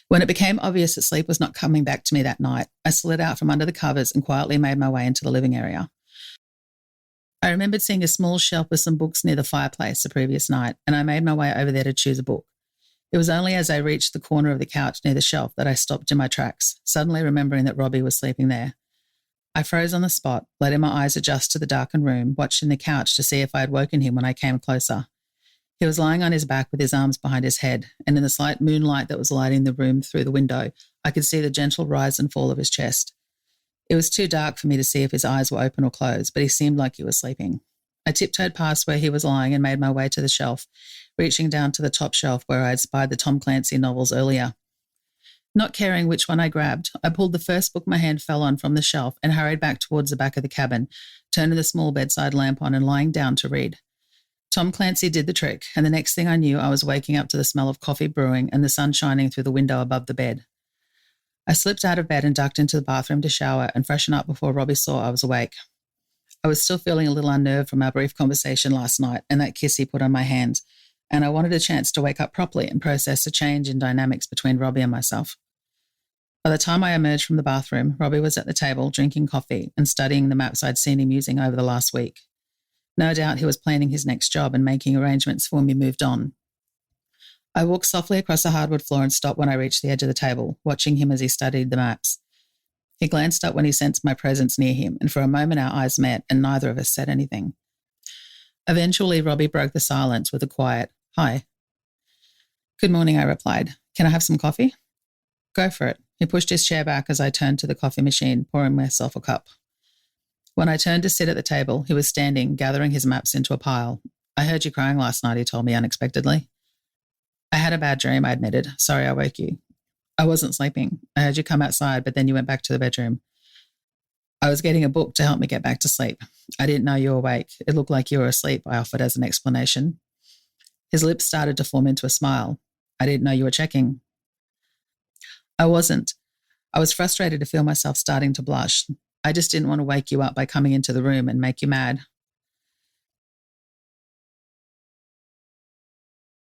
When it became obvious that sleep was not coming back to me that night, I slid out from under the covers and quietly made my way into the living area. I remembered seeing a small shelf with some books near the fireplace the previous night, and I made my way over there to choose a book. It was only as I reached the corner of the couch near the shelf that I stopped in my tracks, suddenly remembering that Robbie was sleeping there. I froze on the spot, letting my eyes adjust to the darkened room, watching the couch to see if I had woken him when I came closer. He was lying on his back with his arms behind his head, and in the slight moonlight that was lighting the room through the window, I could see the gentle rise and fall of his chest. It was too dark for me to see if his eyes were open or closed, but he seemed like he was sleeping. I tiptoed past where he was lying and made my way to the shelf, reaching down to the top shelf where I had spied the Tom Clancy novels earlier. Not caring which one I grabbed, I pulled the first book my hand fell on from the shelf and hurried back towards the back of the cabin, turning the small bedside lamp on and lying down to read. Tom Clancy did the trick, and the next thing I knew, I was waking up to the smell of coffee brewing and the sun shining through the window above the bed. I slipped out of bed and ducked into the bathroom to shower and freshen up before Robbie saw I was awake. I was still feeling a little unnerved from our brief conversation last night and that kiss he put on my hands, and I wanted a chance to wake up properly and process the change in dynamics between Robbie and myself. By the time I emerged from the bathroom, Robbie was at the table drinking coffee and studying the maps I'd seen him using over the last week. No doubt he was planning his next job and making arrangements for when we moved on. I walked softly across the hardwood floor and stopped when I reached the edge of the table, watching him as he studied the maps. He glanced up when he sensed my presence near him, and for a moment our eyes met and neither of us said anything. Eventually, Robbie broke the silence with a quiet, "Hi." "Good morning," I replied. "Can I have some coffee?" "Go for it." He pushed his chair back as I turned to the coffee machine, pouring myself a cup. When I turned to sit at the table, he was standing, gathering his maps into a pile. "I heard you crying last night," he told me unexpectedly. "I had a bad dream," I admitted. "Sorry I woke you." "I wasn't sleeping. I heard you come outside, but then you went back to the bedroom." "I was getting a book to help me get back to sleep. I didn't know you were awake. It looked like you were asleep," I offered as an explanation. His lips started to form into a smile. "I didn't know you were checking." I wasn't. I was frustrated to feel myself starting to blush. "I just didn't want to wake you up by coming into the room and make you mad.